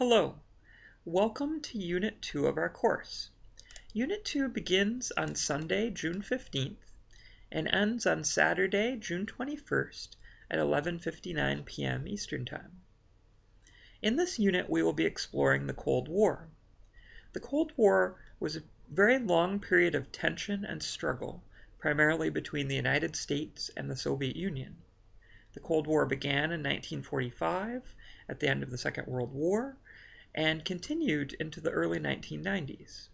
Hello, welcome to Unit 2 of our course. Unit 2 begins on Sunday, June 15th, and ends on Saturday, June 21st at 11:59 p.m. Eastern Time. In this unit, we will be exploring the Cold War. The Cold War was a very long period of tension and struggle, primarily between the United States and the Soviet Union. The Cold War began in 1945 at the end of the Second World War, and continued into the early 1990s.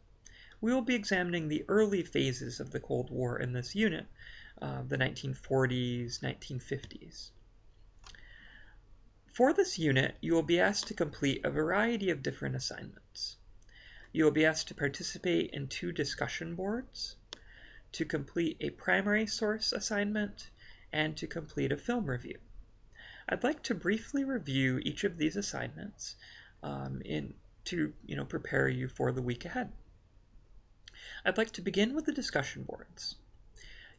We will be examining the early phases of the Cold War in this unit, the 1940s, 1950s. For this unit, you will be asked to complete a variety of different assignments. You will be asked to participate in 2 discussion boards, to complete a primary source assignment, and to complete a film review. I'd like to briefly review each of these assignments to prepare you for the week ahead. I'd like to begin with the discussion boards.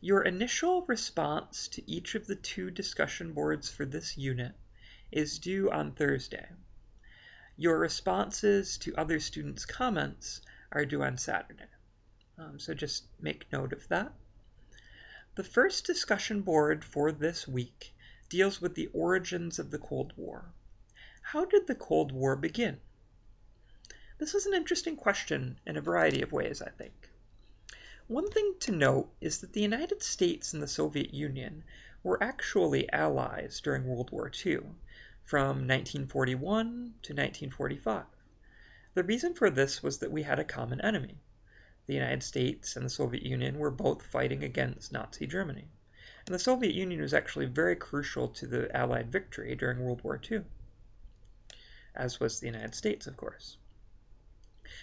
Your initial response to each of the 2 discussion boards for this unit is due on Thursday. Your responses to other students' comments are due on Saturday. So just make note of that. The first discussion board for this week deals with the origins of the Cold War. How did the Cold War begin? This is an interesting question in a variety of ways, I think. One thing to note is that the United States and the Soviet Union were actually allies during World War II, from 1941 to 1945. The reason for this was that we had a common enemy. The United States and the Soviet Union were both fighting against Nazi Germany, and the Soviet Union was actually very crucial to the Allied victory during World War II, as was the United States, of course.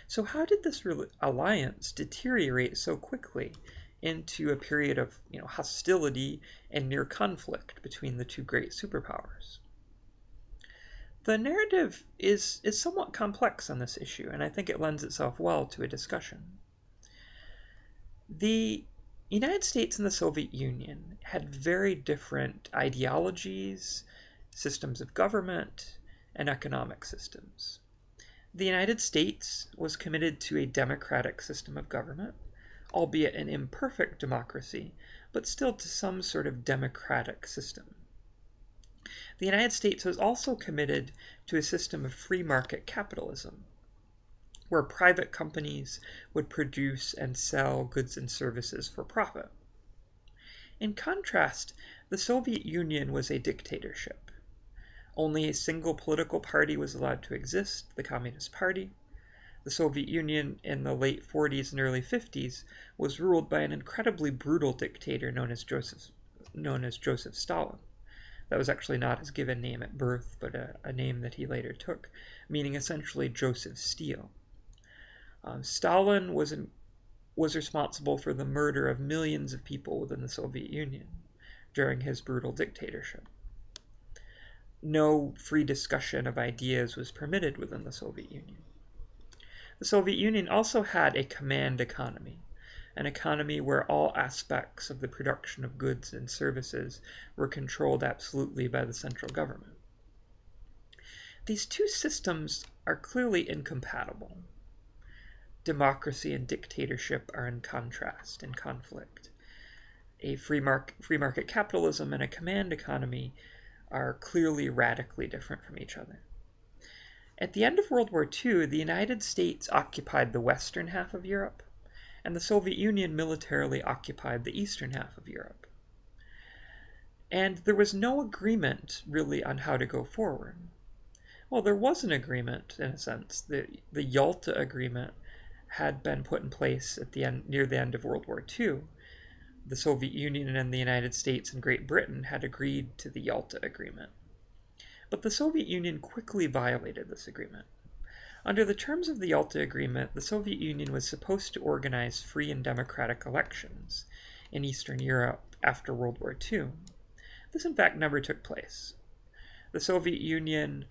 So how did this alliance deteriorate so quickly into a period of hostility and near conflict between the 2 great superpowers? The narrative is somewhat complex on this issue, and I think it lends itself well to a discussion. The United States and the Soviet Union had very different ideologies, systems of government, and economic systems. The United States was committed to a democratic system of government, albeit an imperfect democracy, but still to some sort of democratic system. The United States was also committed to a system of free market capitalism, where private companies would produce and sell goods and services for profit. In contrast, the Soviet Union was a dictatorship. Only a single political party was allowed to exist, the Communist Party. The Soviet Union in the late 40s and early 50s was ruled by an incredibly brutal dictator known as Joseph Stalin. That was actually not his given name at birth, but a name that he later took, meaning essentially Joseph Steel. Stalin was responsible for the murder of millions of people within the Soviet Union during his brutal dictatorship. No free discussion of ideas was permitted within the Soviet Union. The Soviet Union also had a command economy, an economy where all aspects of the production of goods and services were controlled absolutely by the central government. These 2 systems are clearly incompatible. Democracy and dictatorship are in contrast, in conflict. A free market capitalism and a command economy are clearly radically different from each other. At the end of World War II, the United States occupied the western half of Europe, and the Soviet Union militarily occupied the eastern half of Europe. And there was no agreement, really, on how to go forward. Well, there was an agreement, in a sense. The Yalta Agreement had been put in place near the end of World War II. The Soviet Union and the United States and Great Britain had agreed to the Yalta Agreement. But the Soviet Union quickly violated this agreement. Under the terms of the Yalta Agreement, the Soviet Union was supposed to organize free and democratic elections in Eastern Europe after World War II. This, in fact, never took place. The Soviet Union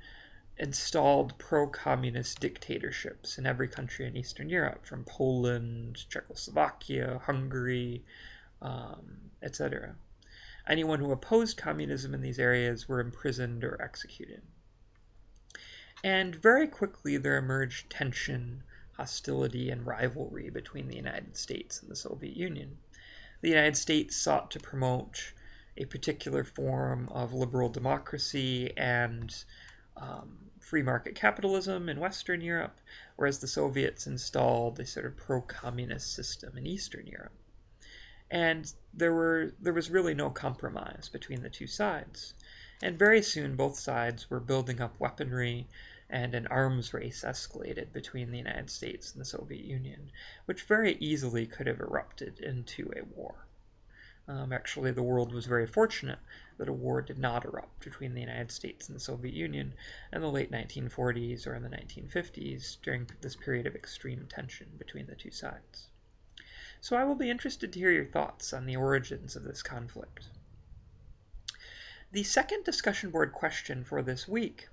installed pro-communist dictatorships in every country in Eastern Europe, from Poland, Czechoslovakia, Hungary, etc. Anyone who opposed communism in these areas were imprisoned or executed. And very quickly there emerged tension, hostility, and rivalry between the United States and the Soviet Union. The United States sought to promote a particular form of liberal democracy and free market capitalism in Western Europe, whereas the Soviets installed a sort of pro-communist system in Eastern Europe. And there was really no compromise between the two sides. And very soon both sides were building up weaponry, and an arms race escalated between the United States and the Soviet Union, which very easily could have erupted into a war. Actually, the world was very fortunate that a war did not erupt between the United States and the Soviet Union in the late 1940s or in the 1950s during this period of extreme tension between the two sides. So I will be interested to hear your thoughts on the origins of this conflict. The second discussion board question for this week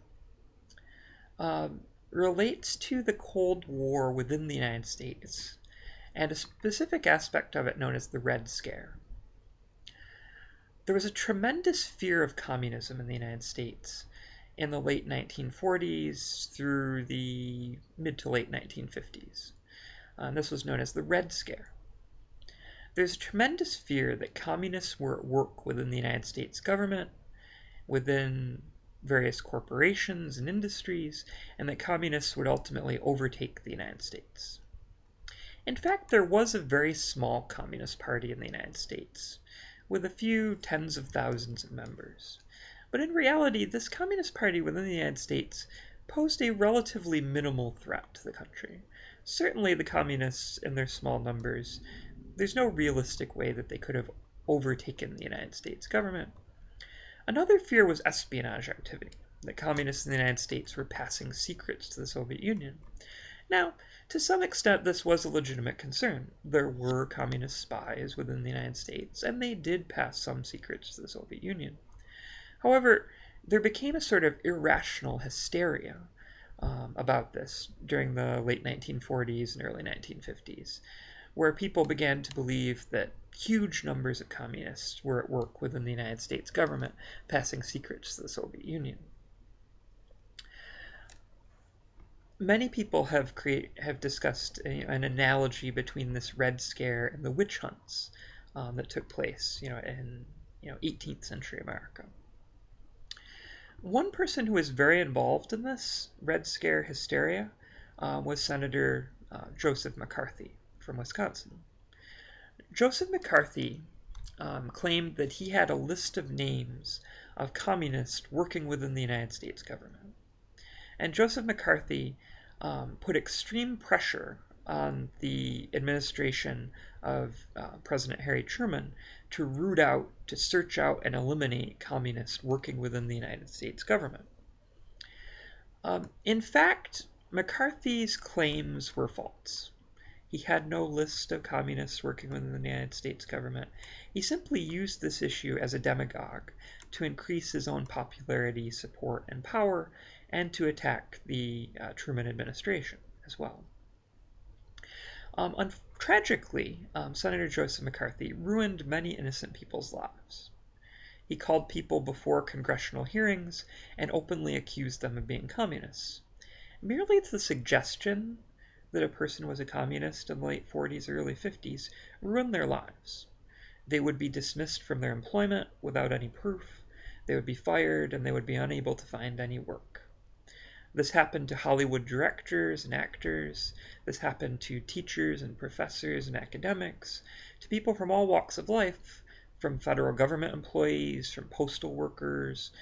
relates to the Cold War within the United States and a specific aspect of it known as the Red Scare. There was a tremendous fear of communism in the United States in the late 1940s through the mid to late 1950s. This was known as the Red Scare. There's a tremendous fear that communists were at work within the United States government, within various corporations and industries, and that communists would ultimately overtake the United States. In fact, there was a very small Communist Party in the United States, with a few tens of thousands of members. But in reality, this Communist Party within the United States posed a relatively minimal threat to the country. Certainly the communists in their small numbers, there's no realistic way that they could have overtaken the United States government. Another fear was espionage activity, that communists in the United States were passing secrets to the Soviet Union. Now, to some extent, this was a legitimate concern. There were communist spies within the United States, and they did pass some secrets to the Soviet Union. However, there became a sort of irrational hysteria about this during the late 1940s and early 1950s, where people began to believe that huge numbers of communists were at work within the United States government, passing secrets to the Soviet Union. Many people have discussed an analogy between this Red Scare and the witch hunts that took place, in 18th century America. One person who was very involved in this Red Scare hysteria was Senator Joseph McCarthy from Wisconsin. Joseph McCarthy claimed that he had a list of names of communists working within the United States government. And Joseph McCarthy put extreme pressure on the administration of President Harry Truman to root out, to search out, and eliminate communists working within the United States government. In fact, McCarthy's claims were false. He had no list of communists working within the United States government. He simply used this issue as a demagogue to increase his own popularity, support, and power, and to attack the Truman administration as well. Tragically, Senator Joseph McCarthy ruined many innocent people's lives. He called people before congressional hearings and openly accused them of being communists. Merely the suggestion that a person was a communist in the late 40s or early 50s ruined their lives. They would be dismissed from their employment without any proof. They would be fired, and they would be unable to find any work. This happened to Hollywood directors and actors. This happened to teachers and professors and academics, to people from all walks of life, from federal government employees, from postal workers,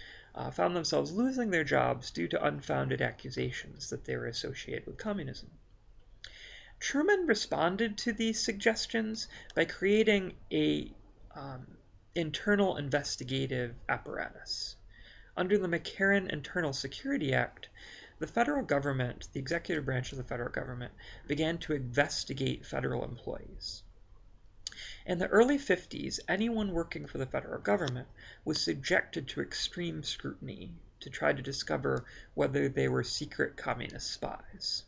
found themselves losing their jobs due to unfounded accusations that they were associated with communism. Truman responded to these suggestions by creating a internal investigative apparatus. Under the McCarran Internal Security Act, the federal government, the executive branch of the federal government, began to investigate federal employees. In the early 50s, anyone working for the federal government was subjected to extreme scrutiny to try to discover whether they were secret communist spies.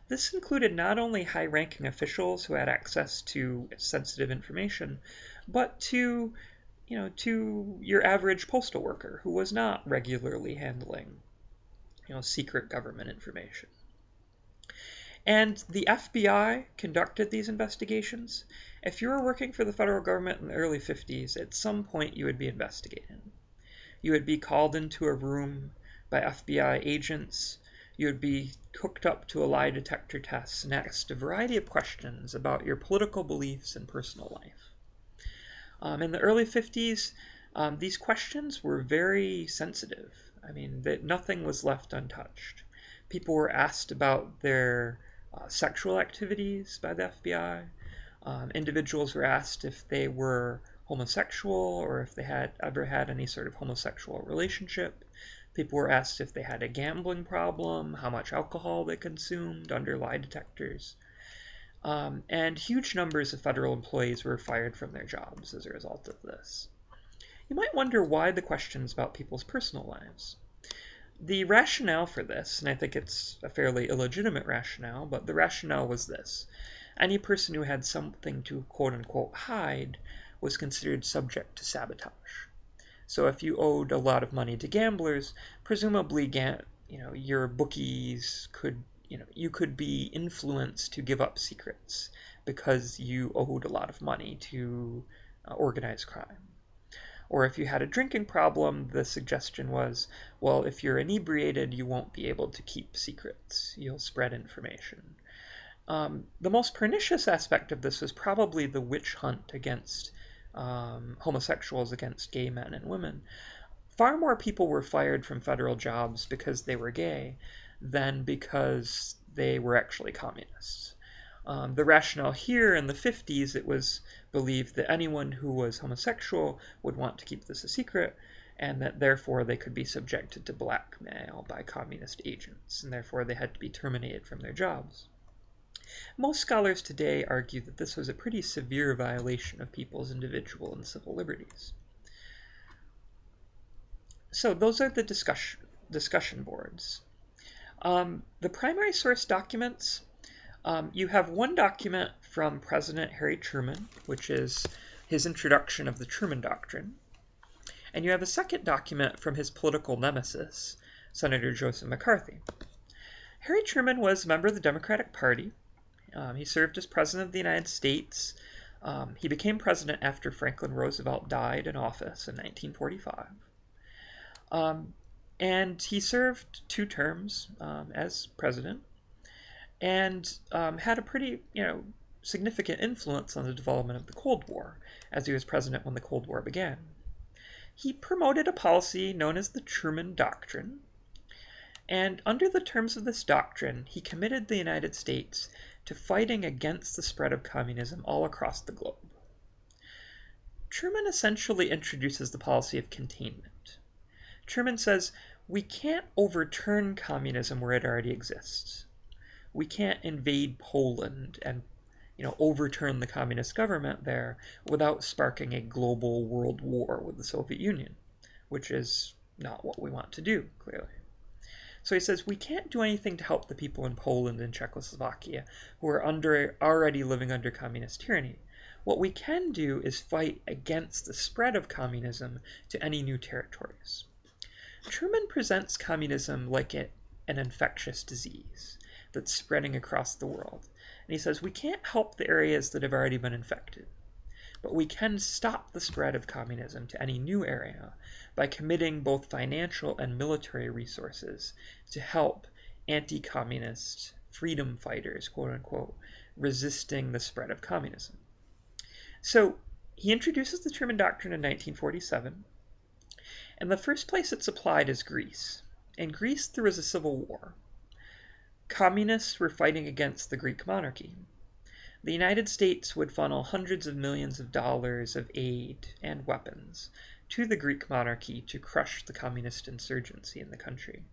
This included not only high-ranking officials who had access to sensitive information, but to your average postal worker who was not regularly handling secret government information. And the FBI conducted these investigations. If you were working for the federal government in the early 50s, at some point you would be investigated. You would be called into a room by FBI agents. You would be hooked up to a lie detector test and asked a variety of questions about your political beliefs and personal life. In the early 50s, these questions were very sensitive. I mean, nothing was left untouched. People were asked about their sexual activities by the FBI. Individuals were asked if they were homosexual or if they had ever had any sort of homosexual relationship. People were asked if they had a gambling problem, how much alcohol they consumed under lie detectors. And huge numbers of federal employees were fired from their jobs as a result of this. You might wonder why the questions about people's personal lives. The rationale for this, and I think it's a fairly illegitimate rationale, but the rationale was this. Any person who had something to quote-unquote hide was considered subject to sabotage. So if you owed a lot of money to gamblers, presumably your bookies you could be influenced to give up secrets because you owed a lot of money to organized crime. Or if you had a drinking problem, the suggestion was, well, if you're inebriated, you won't be able to keep secrets. You'll spread information. The most pernicious aspect of this was probably the witch hunt against homosexuals, against gay men and women. Far more people were fired from federal jobs because they were gay than because they were actually communists. The rationale here in the 50s, it was believed that anyone who was homosexual would want to keep this a secret, and that therefore they could be subjected to blackmail by communist agents, and therefore they had to be terminated from their jobs. Most scholars today argue that this was a pretty severe violation of people's individual and civil liberties. So those are the discussion boards. The primary source documents, you have one document from President Harry Truman, which is his introduction of the Truman Doctrine. And you have a second document from his political nemesis, Senator Joseph McCarthy. Harry Truman was a member of the Democratic Party. He served as President of the United States. He became president after Franklin Roosevelt died in office in 1945. And he served 2 terms as president and had a pretty, significant influence on the development of the Cold War, as he was president when the Cold War began. He promoted a policy known as the Truman Doctrine, and under the terms of this doctrine, he committed the United States to fighting against the spread of communism all across the globe. Truman essentially introduces the policy of containment. Truman says, we can't overturn communism where it already exists. We can't invade Poland and overturn the communist government there without sparking a global world war with the Soviet Union, which is not what we want to do, clearly. So he says, we can't do anything to help the people in Poland and Czechoslovakia who are already living under communist tyranny. What we can do is fight against the spread of communism to any new territories. Truman presents communism like an infectious disease that's spreading across the world. And he says, we can't help the areas that have already been infected, but we can stop the spread of communism to any new area by committing both financial and military resources to help anti-communist freedom fighters, quote unquote, resisting the spread of communism. So he introduces the Truman Doctrine in 1947, and the first place it's applied is Greece. In Greece, there was a civil war. Communists were fighting against the Greek monarchy. The United States would funnel hundreds of millions of dollars of aid and weapons to the Greek monarchy to crush the communist insurgency in the country.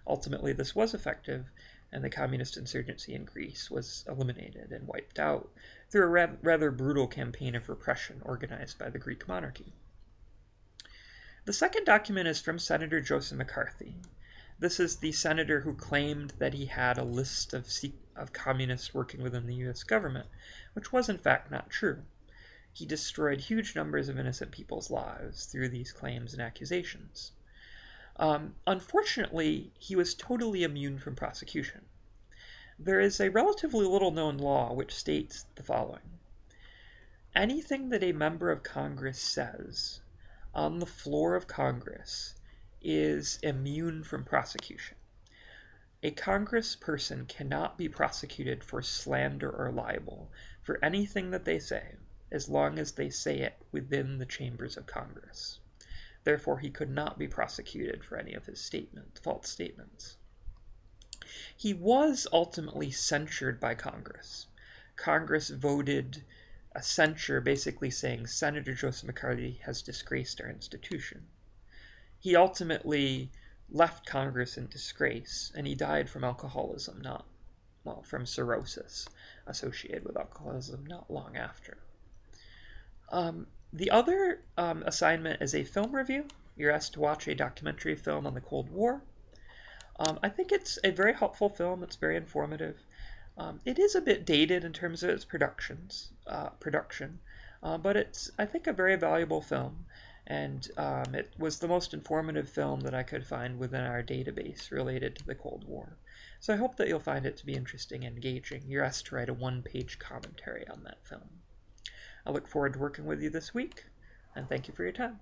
Ultimately, this was effective, and the communist insurgency in Greece was eliminated and wiped out through a rather brutal campaign of repression organized by the Greek monarchy. The second document is from Senator Joseph McCarthy. This is the senator who claimed that he had a list of communists working within the U.S. government, which was in fact not true. He destroyed huge numbers of innocent people's lives through these claims and accusations. Unfortunately, he was totally immune from prosecution. There is a relatively little known law which states the following. Anything that a member of Congress says on the floor of Congress is immune from prosecution. A congressperson cannot be prosecuted for slander or libel for anything that they say, as long as they say it within the chambers of Congress. Therefore, he could not be prosecuted for any of his false statements. He was ultimately censured by Congress. Congress voted a censure basically saying Senator Joseph McCarthy has disgraced our institution. He ultimately left Congress in disgrace, and he died from alcoholism, from cirrhosis associated with alcoholism not long after. The other assignment is a film review. You're asked to watch a documentary film on the Cold War. I think it's a very helpful film. It's very informative. It is a bit dated in terms of its production, but it's, I think, a very valuable film, and it was the most informative film that I could find within our database related to the Cold War. So I hope that you'll find it to be interesting and engaging. You're asked to write a one-page commentary on that film. I look forward to working with you this week, and thank you for your time.